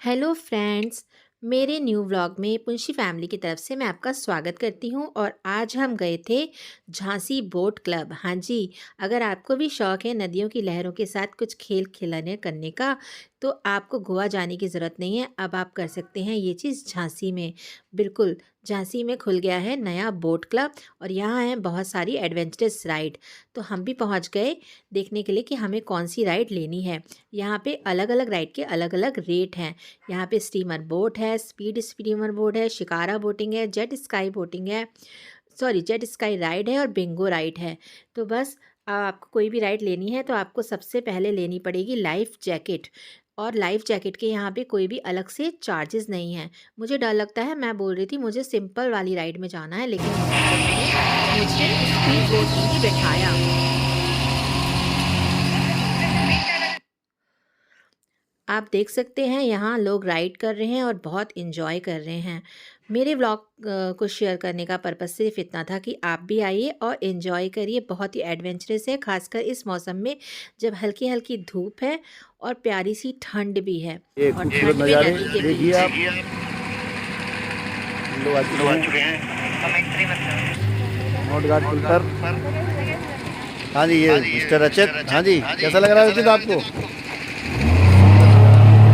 Hello friends, मेरे new vlog में Punshi family की तरफ से मैं आपका स्वागत करती हूँ। और आज हम गए थे झांसी बोट क्लब। हाँ जी, अगर आपको भी शौक़ है नदियों की लहरों के साथ कुछ खेल खिलाने करने का, तो आपको गोवा जाने की ज़रूरत नहीं है। अब आप कर सकते हैं ये चीज़ झांसी में। बिल्कुल, झांसी में खुल गया है नया बोट क्लब और यहाँ हैं बहुत सारी एडवेंचरस राइड। तो हम भी पहुँच गए देखने के लिए कि हमें कौन सी राइड लेनी है। यहाँ पे अलग अलग राइड के अलग अलग रेट हैं। यहाँ पे स्टीमर बोट है, स्पीड स्टीमर बोट है, शिकारा बोटिंग है, जेट स्काई बोटिंग है, सॉरी जेट स्काई राइड है और बिंगो राइड है। तो बस आपको कोई भी राइड लेनी है तो आपको सबसे पहले लेनी पड़ेगी लाइफ जैकेट। और लाइफ जैकेट के यहाँ पे कोई भी अलग से चार्जेस नहीं है। मुझे डर लगता है, मैं बोल रही थी मुझे सिंपल वाली राइड में जाना है, लेकिन मुझे स्पीड बोट में ही बैठाया। आप देख सकते हैं यहाँ लोग राइड कर रहे हैं और बहुत इन्जॉय कर रहे हैं। मेरे व्लॉग को शेयर करने का पर्पज़ सिर्फ इतना था कि आप भी आइए और इन्जॉय करिए। बहुत ही एडवेंचरस है, खासकर इस मौसम में जब हल्की हल्की धूप है और प्यारी सी ठंड भी है। ये और खूबसूरत ठंड में नज़ारे नदी के देखिए आप। बीच लोग आ चुके हैं नोट घाट पुल पर। हाँ जी, ये मिस्टर रचित। हाँ जी, कैसा लग रहा है रचित आपको?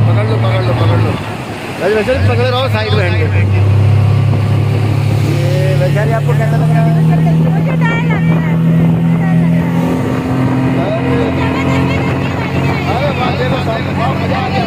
पकड़ लो पकड़ लो पकड़ लो। वैसे पकड़ रहो साइड में हैंड। ये वैशाली आपको कैसा लग रहा है? अरे वाह, देखो बहुत मजा आ गया।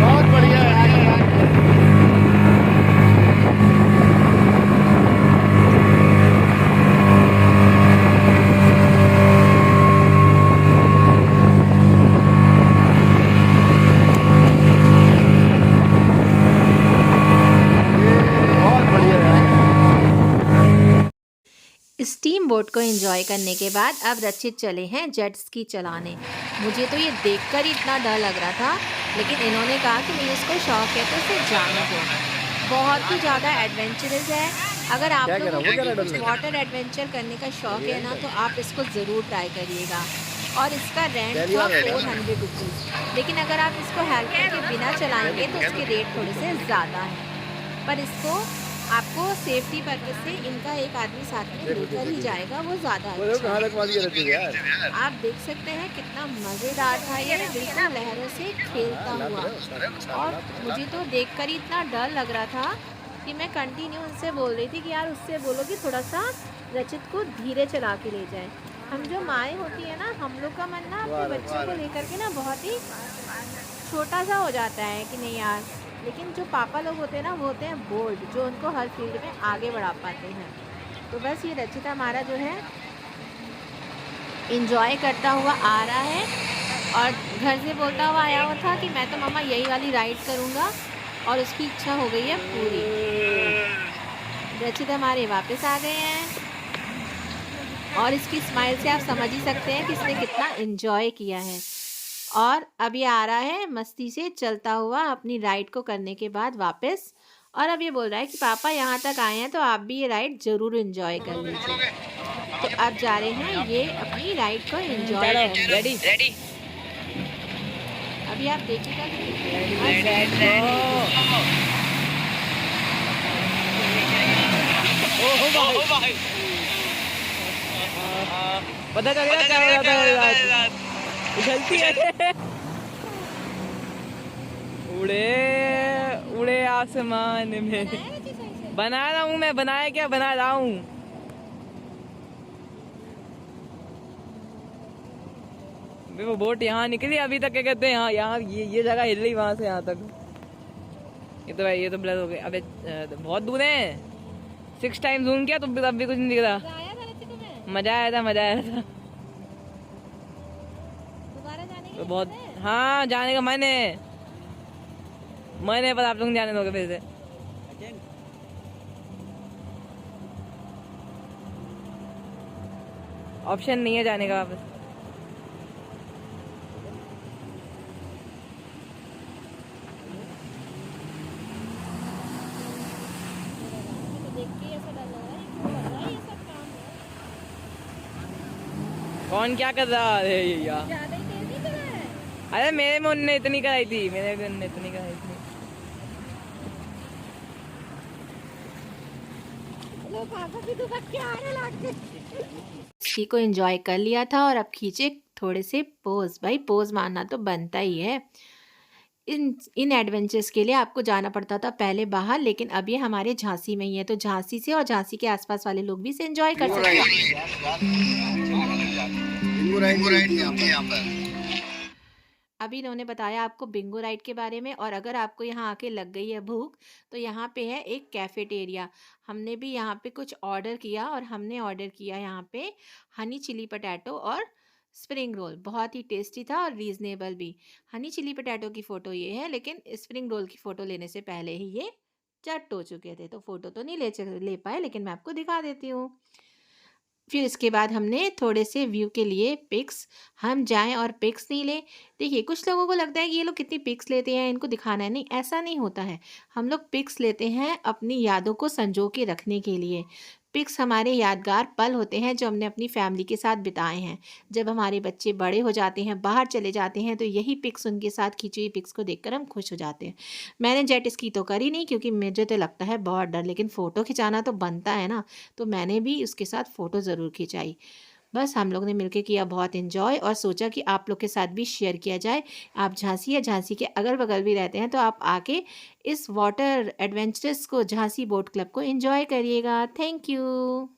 बहुत बढ़िया है। बहुत बढ़िया है। स्टीम बोट को एंजॉय करने के बाद अब रचित चले हैं जेट स्की चलाने। मुझे तो ये देखकर ही इतना डर लग रहा था, लेकिन इन्होंने कहा कि नहीं, उसको शौक है तो उसे जाने दो। बहुत ही ज़्यादा एडवेंचरस है। अगर आप लोगों को भी कुछ वाटर एडवेंचर करने का शौक है ना, तो आप इसको ज़रूर ट्राई करिएगा। और इसका रेंट था 400 रुपीज़, लेकिन अगर आप इसको हेल्पर के बिना चलाएंगे तो उसके रेट थोड़े से ज़्यादा हैं। पर इसको आपको सेफ्टी पर्पज से इनका एक आदमी साथ में लेकर ही जाएगा, वो ज़्यादा अच्छा है। आप देख सकते हैं कितना मज़ेदार था ये, बिल्कुल लहरों से खेलता हुआ। और मुझे तो देखकर ही इतना डर लग रहा था कि मैं कंटिन्यू उनसे बोल रही थी कि यार उससे बोलो कि थोड़ा सा रचित को धीरे चला के ले जाए। हम जो माएँ होती है ना, हम लोग का मन ना अपने बच्चों को लेकर के ना बहुत ही छोटा सा हो जाता है कि नहीं यार, लेकिन जो पापा लोग होते हैं ना, वो होते हैं बोल्ड, जो उनको हर फील्ड में आगे बढ़ा पाते हैं। तो बस ये रचित हमारा जो है इंजॉय करता हुआ आ रहा है और घर से बोलता हुआ आया हुआ था कि मैं तो मम्मा यही वाली राइड करूँगा, और उसकी इच्छा हो गई है पूरी। रचित हमारे वापस आ गए हैं और इसकी स्माइल से आप समझ ही सकते हैं कि इसने कितना इंजॉय किया है। और अब ये आ रहा है मस्ती से चलता हुआ अपनी राइड को करने के बाद वापस। और अब ये बोल रहा है कि पापा यहाँ तक आए हैं तो आप भी ये राइड ज़रूर एंजॉय कर लीजिए। तो अब जा रहे हैं ये अपनी राइड को एंजॉय करने। रेडी? अभी आप देखिएगा पता चल गया क्या हो रहा था। उछलती है। उड़े उड़े आसमान में। बना रहा हूँ मैं, बनाया क्या बना रहा हूँ। वो बोट यहाँ निकली अभी तक, क्या कहते हैं यहाँ यहाँ ये जगह हिल रही वहां से यहाँ तक। ये तो भाई, ये तो ब्लर हो गया। अबे बहुत दूर है। 6 टाइम जूम किया तो तब भी कुछ नहीं दिख रहा। मजा आया था, मजा आया था। तो बहुत, हाँ जाने का मन है। मैंने पर आप लोग जाने दोगे फिर से। ऑप्शन नहीं है जाने का वापस। कौन क्या कर रहा है? अरे यार, अरे मेरे मुन्ने ने इतनी कराई थी, मेरे मुन्ने ने इतनी कराई थी। इसी को एंजॉय कर लिया था और अब खींचे थोड़े से पोज। भाई पोज मारना तो बनता ही है। इन एडवेंचर्स के लिए आपको जाना पड़ता था पहले बाहर, लेकिन अब ये हमारे झांसी में ही है, तो झांसी से और झांसी के आसपास वाले लोग भी इसे एंजॉय कर सकते हैं। अभी इन्होंने बताया आपको बिंगो राइड के बारे में, और अगर आपको यहाँ आके लग गई है भूख तो यहाँ पे है एक कैफेटेरिया। हमने भी यहाँ पे कुछ ऑर्डर किया और हमने ऑर्डर किया यहाँ पे हनी चिली पटैटो और स्प्रिंग रोल। बहुत ही टेस्टी था और रीज़नेबल भी। हनी चिली पटैटो की फ़ोटो ये है, लेकिन स्प्रिंग रोल की फ़ोटो लेने से पहले ही ये चट हो चुके थे, तो फ़ोटो तो नहीं ले पाए, लेकिन मैं आपको दिखा देती हूँ। फिर इसके बाद हमने थोड़े से व्यू के लिए पिक्स, हम जाएं और पिक्स नहीं लें। देखिए कुछ लोगों को लगता है कि ये लोग कितनी पिक्स लेते हैं, इनको दिखाना है। नहीं, ऐसा नहीं होता है। हम लोग पिक्स लेते हैं अपनी यादों को संजो के रखने के लिए। पिक्स हमारे यादगार पल होते हैं जो हमने अपनी फैमिली के साथ बिताए हैं। जब हमारे बच्चे बड़े हो जाते हैं, बाहर चले जाते हैं, तो यही पिक्स उनके साथ खींची हुई पिक्स को देखकर हम खुश हो जाते हैं। मैंने जेट स्की तो करी नहीं, क्योंकि मुझे तो लगता है बहुत डर, लेकिन फ़ोटो खिंचाना तो बनता है ना, तो मैंने भी उसके साथ फ़ोटो ज़रूर खिंचाई। बस हम लोग ने मिलके किया बहुत एंजॉय, और सोचा कि आप लोग के साथ भी शेयर किया जाए। आप झांसी या झांसी के अगल बगल भी रहते हैं तो आप आके इस वाटर एडवेंचर्स को, झांसी बोट क्लब को एंजॉय करिएगा। Thank you.